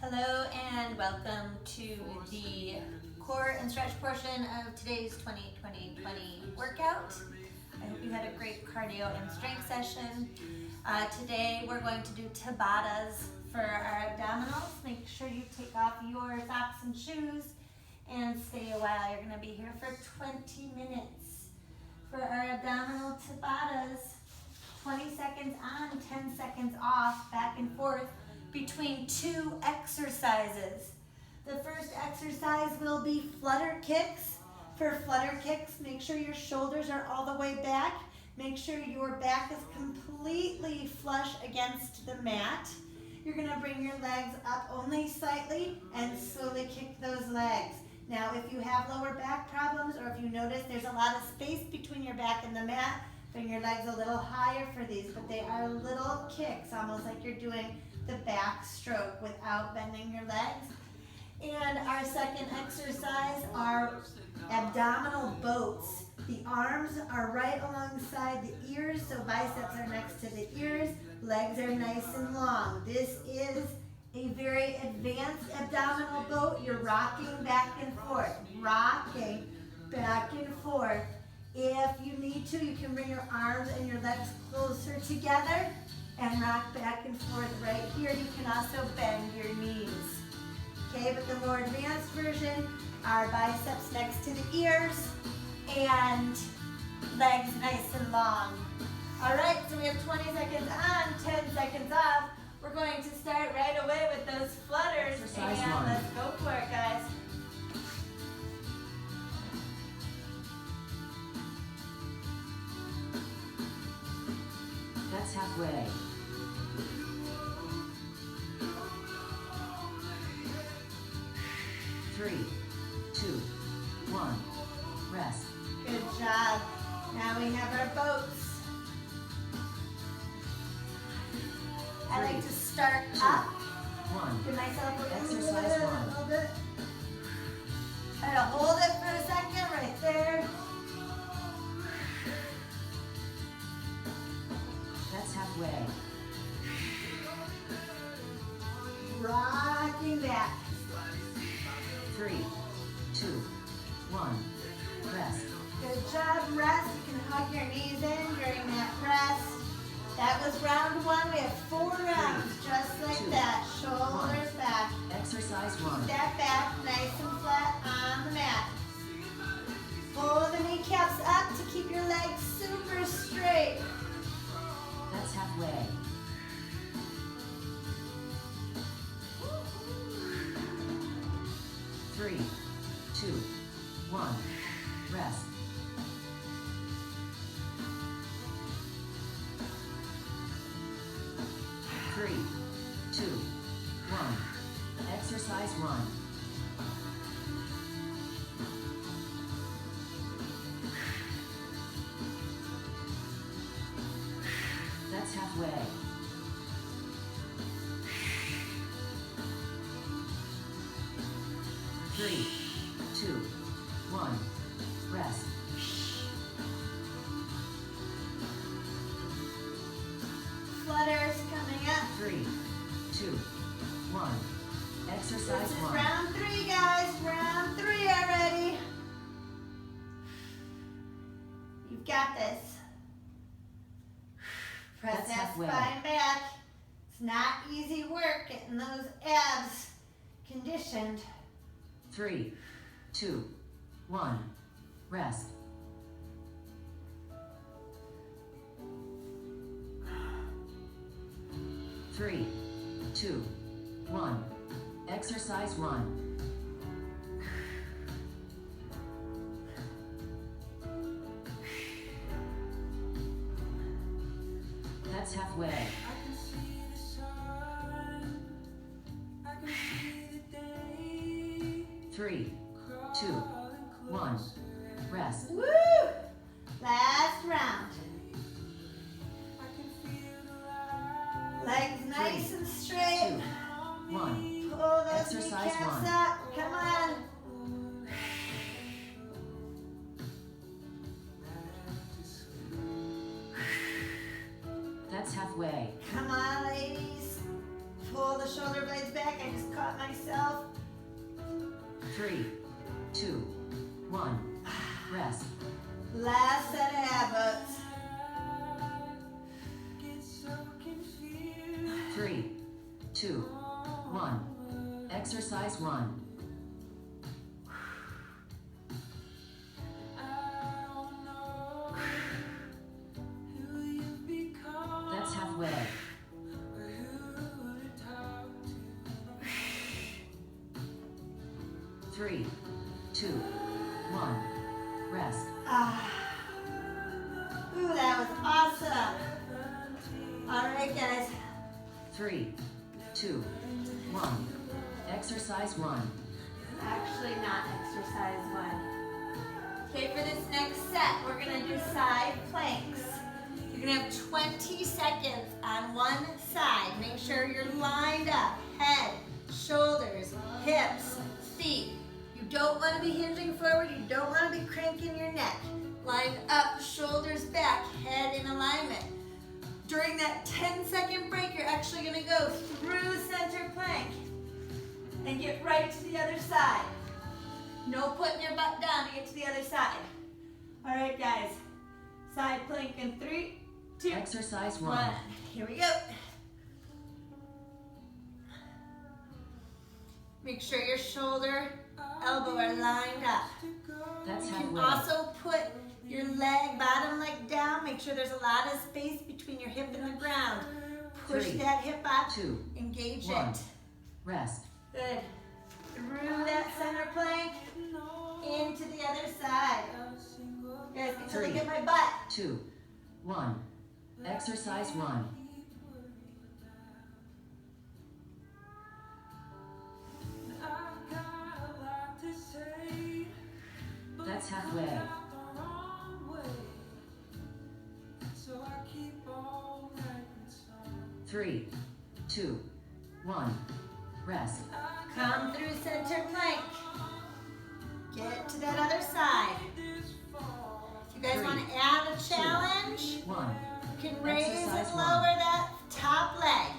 Hello and welcome to the core and stretch portion of today's 20-20-20 workout. I hope you had a great cardio and strength session. Today we're going to do Tabatas for our abdominals. Make sure you take off your socks and shoes and stay a while. You're going to be here for 20 minutes. For our abdominal Tabatas, 20 seconds on, 10 seconds off, back and forth between two exercises. The first exercise will be flutter kicks. For flutter kicks, make sure your shoulders are all the way back. Make sure your back is completely flush against the mat. You're gonna bring your legs up only slightly and slowly kick those legs. Now, if you have lower back problems or if you notice there's a lot of space between your back and the mat, bring your legs a little higher for these, but they are little kicks, almost like you're doing the back stroke without bending your legs. And our second exercise are abdominal boats. The arms are right alongside the ears, so biceps are next to the ears, legs are nice and long. This is a very advanced abdominal boat. You're rocking back and forth, rocking back and forth. If you need to, you can bring your arms and your legs closer together and rock back and forth right here. You can also bend your knees. Okay, but the more advanced version are biceps next to the ears and legs nice and long. All right, so we have 20 seconds on, 10 seconds off. We're going to start right away with those flutters. Exercise and one. Let's go for it, guys. That's halfway. Three, two, one, rest. Good job. Now we have our boats. I like to start up. One. Give myself a Exercise one. little bit. Try to hold it for a second right there. That's halfway. Rocking back. Three, two, one, rest. Good job, rest. You can hug your knees in during that rest. That was round one. We have 4 rounds, just like Two, that. Shoulders back. Exercise Keep one. that back nice and flat on the mat. Pull the kneecaps up to keep your legs super straight. That's halfway. Three, two, one, rest. Three, two, one. Exercise one. That's halfway. Three, two, one, rest. Flutters coming up. Three, two, one. Exercise This is one. round 3, guys. Round 3 already. You've got this. Press That's that halfway. spine back. It's not easy work getting those abs conditioned. Three, two, one, rest. Three, two, one. Exercise one. That's halfway. Three, two, one, rest. Woo! Last round. Legs nice and straight. Two, one. Pull those Exercise kneecaps one. up. Come on. That's halfway. Come on, ladies. Pull the shoulder blades back. I just caught myself. 3, 2, 1. Rest. Last set of habits. 3, 2, 1. Exercise 1. That's halfway. 3, 2, 1. Rest. Ooh, that was awesome. All right, guys. 3, 2, 1. Exercise 1. Actually, not exercise 1. Okay, for this next set, we're gonna do side planks. You're gonna have 20 seconds on one side. Make sure you're lined up. Head, shoulders, hips, feet. You don't wanna be hinging forward. You don't wanna be cranking your neck. Lined up, shoulders back, head in alignment. During that 10-second break, you're actually gonna go through center plank and get right to the other side. No putting your butt down to get to the other side. All right, guys. Side plank in 3, 2, Exercise 1. 1. Here we go. Make sure your shoulder, elbow are lined up. That's You can halfway. also put your leg, bottom leg down. Make sure there's a lot of space between your hip and the ground. Push 3, that hip up. 2, Engage 1. it. Rest. Good. Through that center plank, into the other side. Guys, get to look 3, at my butt. 2, 1. Exercise 1. That's halfway. 3, 2, 1. Rest. Come through center plank. Get to that other side. If you guys 3, want to add a challenge, 1. you can raise Exercise and 1. lower that top leg.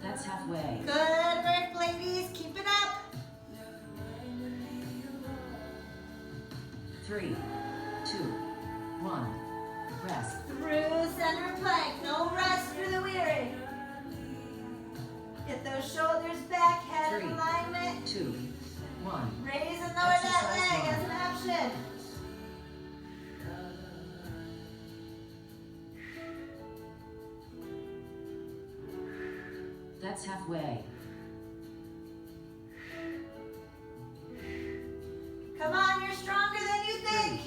That's halfway. Good work, ladies. Keep it up. 3, 2, 1. Rest. Through center plank. No rest for the weary. Get those shoulders back, head in 3, alignment. 2, 1. Raise and lower that Exercise leg 1. as an option. That's halfway. Come on, you're stronger than you 3, think.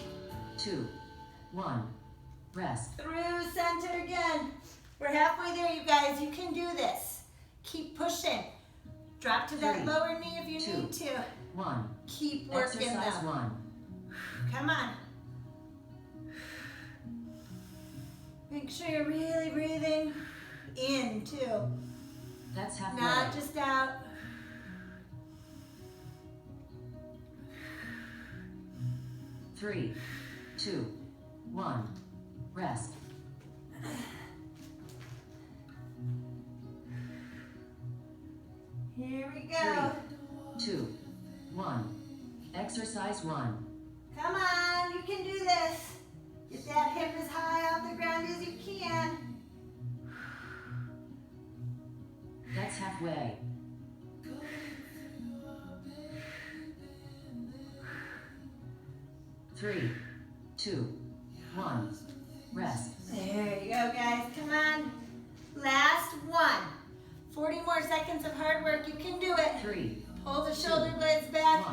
2, 1. Rest. Through center again. We're halfway there, you guys. You can do this. Keep pushing. Drop to that 3, lower knee if you 2, need to. 1. Keep working Exercise though. 1. Come on. Make sure you're really breathing in too. That's halfway. Not just out. Three, 2, 1. Rest. Here we go. 3, 2, 1. Exercise 1. Come on, you can do this. Get that hip as high off the ground as you can. That's halfway. 3, 2, 1. Rest. There you go, guys. Come on. Last one. 40 more seconds of hard work. You can do it. 3, Pull the shoulder blades back.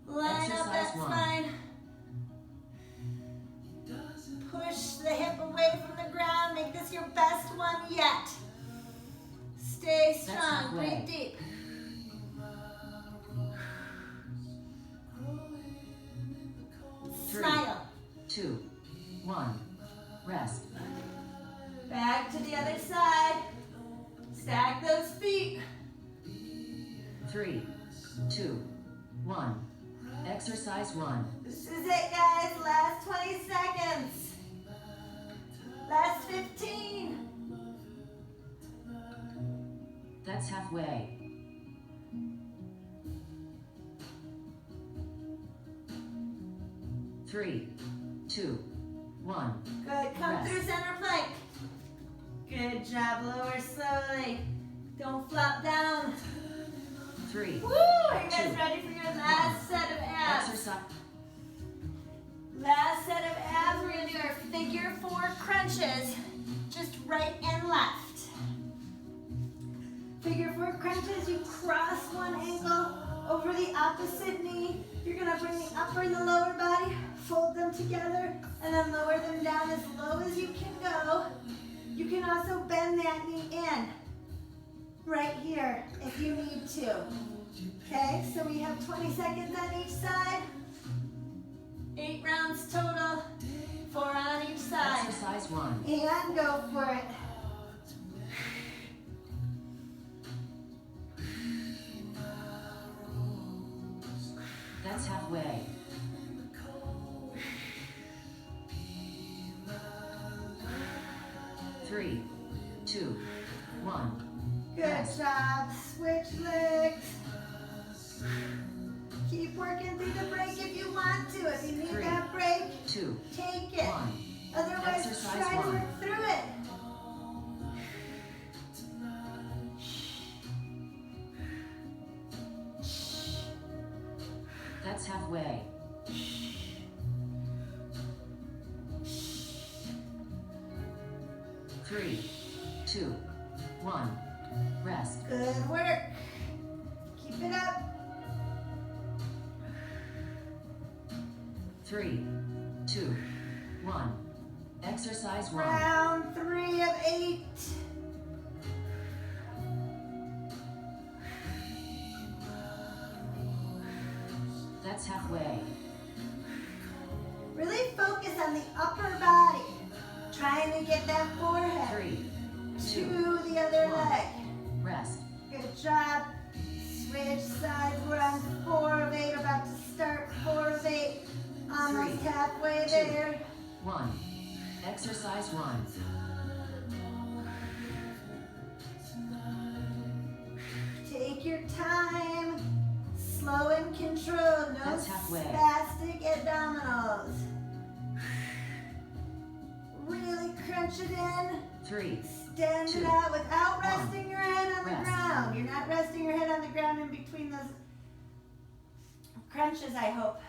1. Line up Exercise that 1. spine. Push the hip away from the ground. Make this your best one yet. Stay strong. halfway. Breathe deep. Three. Smile. 2, 1. Rest. Back to the other side. Stack those feet. 3, 2, 1. Exercise 1. This is it, guys. Last 20 seconds. That's halfway. 3, 2, 1. Good, come Rest. through center plank. Good job, lower slowly. Don't flop down. 3. Woo, are you guys 2, ready for your last set of abs? Exercise. Last set of abs, we're gonna do our figure 4 crunches, just right and left. Figure 4 crunches, you cross one ankle over the opposite knee. You're gonna bring the upper and the lower body, fold them together, and then lower them down as low as you can go. You can also bend that knee in, right here, if you need to. Okay, so we have 20 seconds on each side. 8 rounds total, 4 on each side. Exercise 1. And go for it. That's halfway. 3, 2, 1. Good job. Switch legs. Keep working through the break if you want to. If you need 3, that break, 2, take it. 1. Otherwise, Exercise try to 1. work through it. That's halfway. 3, 2, 1. Rest. Good work. Keep it up. 3, 2, 1. Exercise 1. Round 3 of 8. That's halfway. Really focus on the upper body. Trying to get that forehead 3, 2, to the other 1. leg. Rest. Good job. Switch sides. We're on 4 of 8. About to start 4 of 8. Almost 3, halfway 2. there. 1. Exercise 1. Take your time. Slow and controlled. No That's halfway. spastic abdominals. Really crunch it in. 3, Extend 2, it out without 1. resting your head on the Rest. ground. You're not resting your head on the ground in between those crunches, I hope.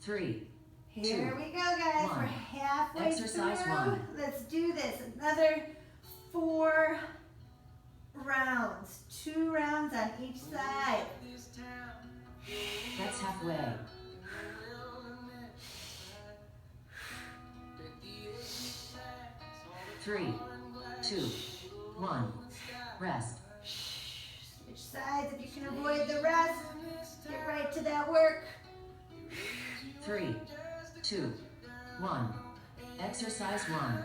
3, Here 2, we go, guys. 1. We're halfway Exercise through. 1. Let's do this. Another 4 rounds. 2 rounds on each side. That's halfway. 3, 2, 1. Rest. Switch sides if you can avoid the rest. Get right to that work. 3, 2, 1. Exercise 1.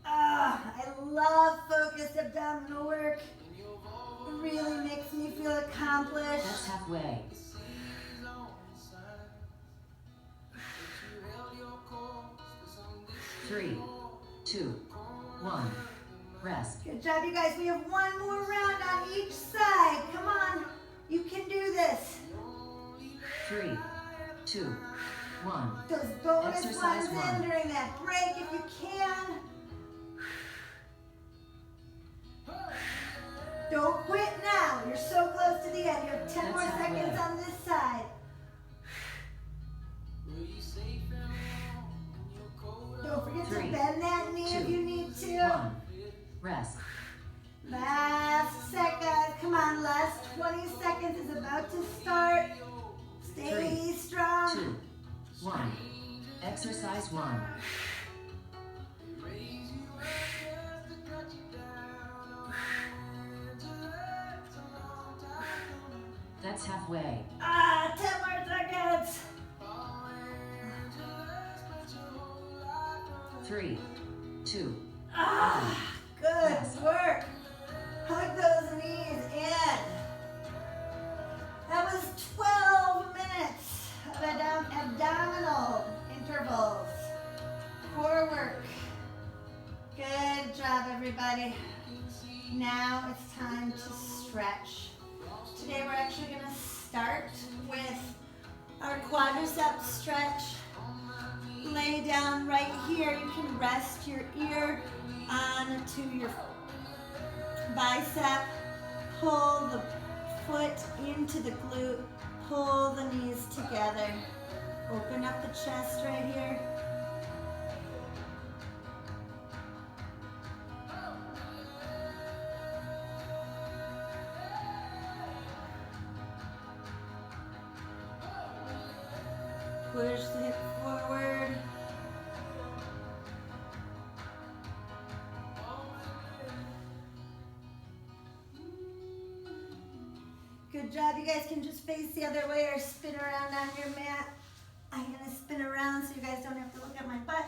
I love focused abdominal work. It really makes me feel accomplished. That's halfway. 3, 2, 1. Rest. Good job, you guys. We have 1 more round on each side. Come on. You can do this. 3, 2, 1. Those bonus Exercise ones 1. in during that break if you can. Don't quit now. You're so close to the end. You have 10 That's more halfway. seconds on this side. Don't forget 3, to bend that knee if 2, you need to. 1. Rest. Last set, guys. Come on, last 20 seconds is about to start. Stay 3, strong. 2, 1. Exercise 1. That's halfway. 10 more seconds. 3, 2, Good work. Hug those knees in. That was 12 minutes of abdominal intervals. Core work. Good job, everybody. Now it's time to stretch. Today we're actually going to start with our quadricep stretch. Lay down right here. You can rest your ear onto your bicep. Pull the foot into the glute. Pull the knees together. Open up the chest right here. Push the hip forward. Good job. You guys can just face the other way or spin around on your mat. I'm going to spin around so you guys don't have to look at my butt.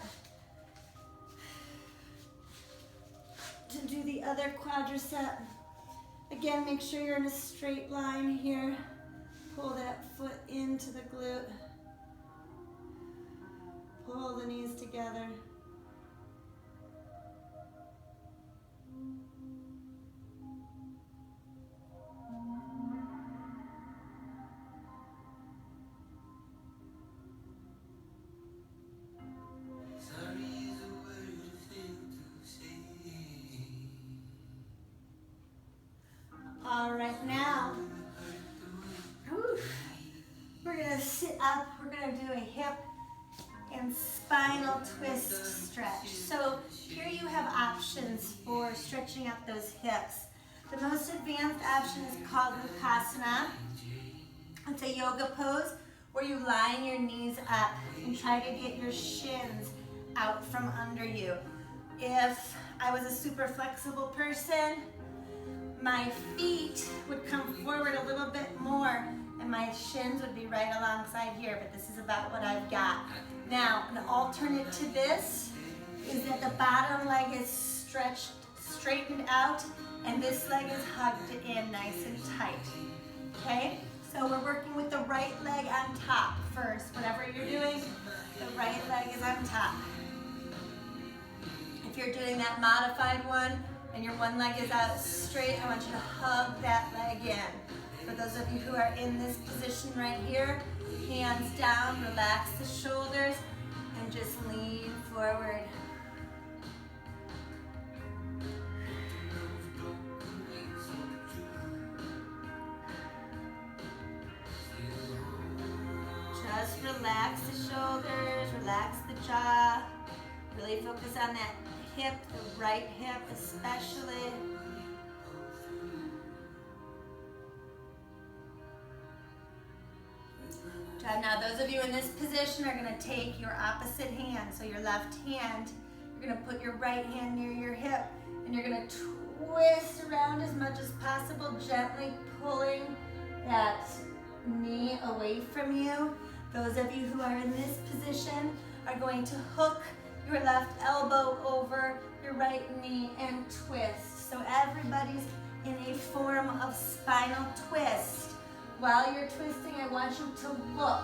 To do the other quadricep. Again, make sure you're in a straight line here. Pull that foot into the glute. Pull the knees together. All right, now, we're gonna sit up. We're gonna do a hip and spinal twist stretch. So here you have options for stretching up those hips. The most advanced option is called Mukasana. It's a yoga pose where you line your knees up and try to get your shins out from under you. If I was a super flexible person, my feet would come forward a little bit more and my shins would be right alongside here, but this is about what I've got. Now, an alternate to this is that the bottom leg is stretched, straightened out, and this leg is hugged in nice and tight, okay? So we're working with the right leg on top first. Whatever you're doing, the right leg is on top. If you're doing that modified one, and your one leg is out straight, I want you to hug that leg in. For those of you who are in this position right here, hands down, relax the shoulders, and just lean forward. Just relax the shoulders, relax the jaw, really focus on that hip, the right hip especially. Now those of you in this position are going to take your opposite hand. So your left hand, you're going to put your right hand near your hip and you're going to twist around as much as possible, gently pulling that knee away from you. Those of you who are in this position are going to hook your left elbow over your right knee and twist. So everybody's in a form of spinal twist. While you're twisting, I want you to look.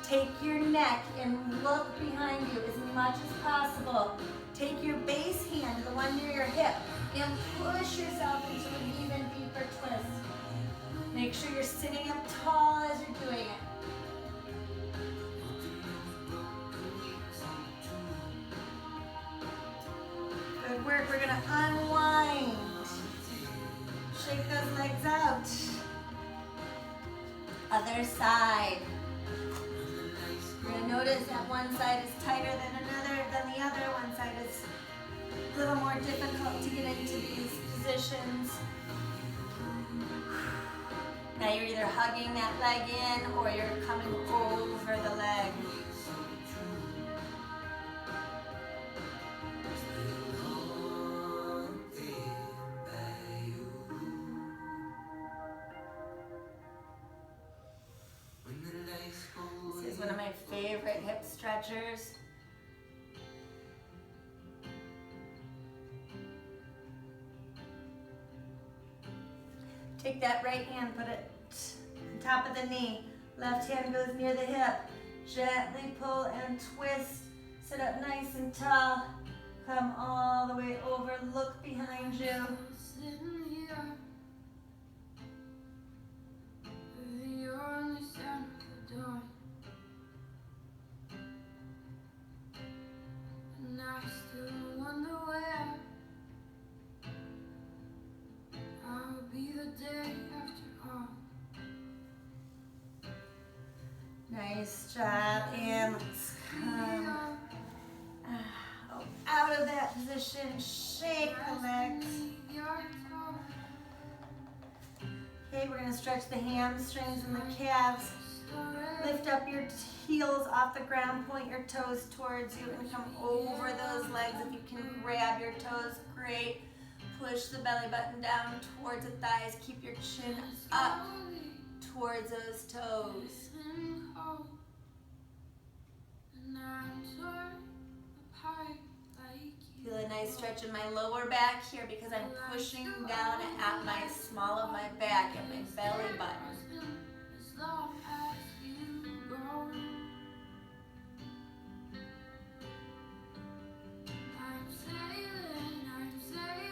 Take your neck and look behind you as much as possible. Take your base hand, the one near your hip, and push yourself into an even deeper twist. Make sure you're sitting up tall as you're doing it. Good work. We're going to unwind. Shake those legs out. Other side. You're going to notice that one side is tighter than the other. One side is a little more difficult to get into these positions. Now you're either hugging that leg in or you're coming over the leg. This is one of my favorite hip stretchers. Take that right hand, put it on top of the knee. Left hand goes near the hip. Gently pull and twist. Sit up nice and tall. Come all the way over, look behind you. Nice job, and let's come out of that position, shake the legs. Okay, we're gonna stretch the hamstrings and the calves. Lift up your heels off the ground, point your toes towards you and come over those legs. If you can grab your toes, great. Push the belly button down towards the thighs. Keep your chin up towards those toes. Feel a nice stretch in my lower back here because I'm pushing down at my small of my back, at my belly button.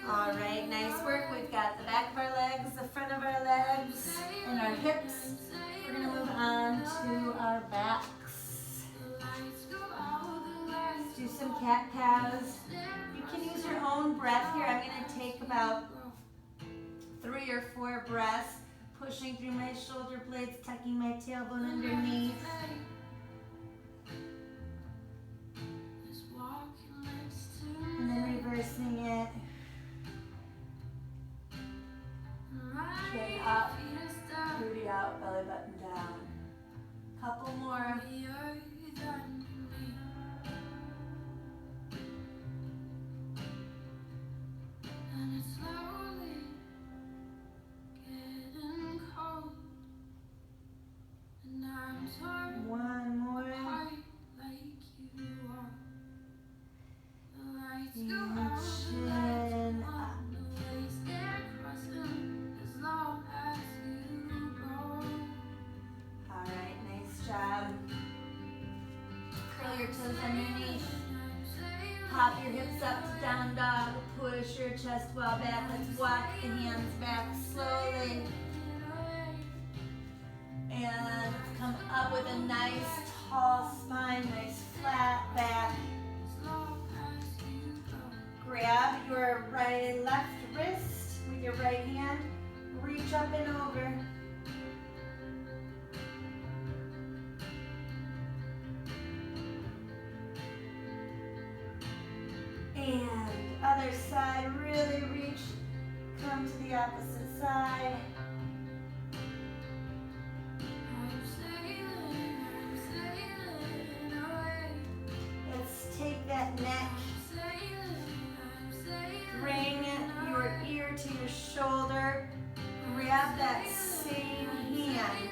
All right, nice work. We've got the back of our legs, the front of our legs, and our hips. We're gonna move on to our backs. Let's do some cat-cows. You can use your own breath here. I'm gonna take about 3 or 4 breaths, pushing through my shoulder blades, tucking my tailbone underneath. And then reversing it. Chin up, booty out, belly button down. Couple more. One more. And chin up. Alright, nice job. Curl your toes underneath. Pop your hips up to down dog. Push your chest well back. Let's walk the hands back slowly. And come up with a nice tall spine, nice flat back. Grab your left wrist with your right hand. Reach up and over. And other side, really reach. Come to the opposite side. Let's take that neck. Bring your ear to your shoulder. Grab that same hand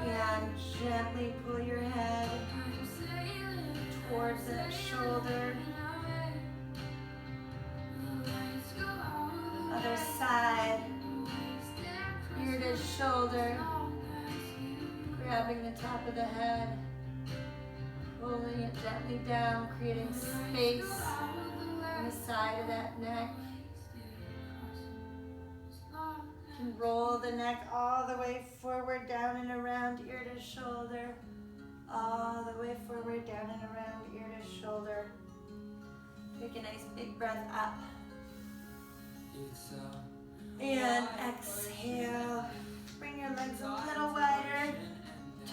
and gently pull your head towards that shoulder. Other side, ear to shoulder, grabbing the top of the head, pulling it gently down, creating space on the side of that neck. You can roll the neck all the way forward, down and around, ear to shoulder, all the way forward, down and around, ear to shoulder. Take a nice big breath up. And exhale. Bring your legs a little wider.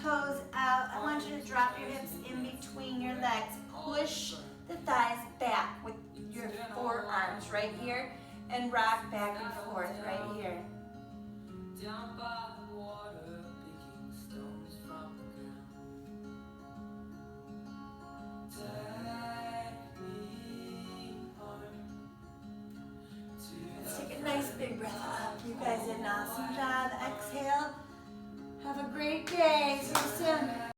Toes out. I want you to drop your hips in between your legs. Push the thighs back with your forearms right here and rock back and forth right here. Down by the water, picking stones from the ground. Let's take a nice big breath up. You guys did an awesome job. Exhale. Have a great day. See you soon.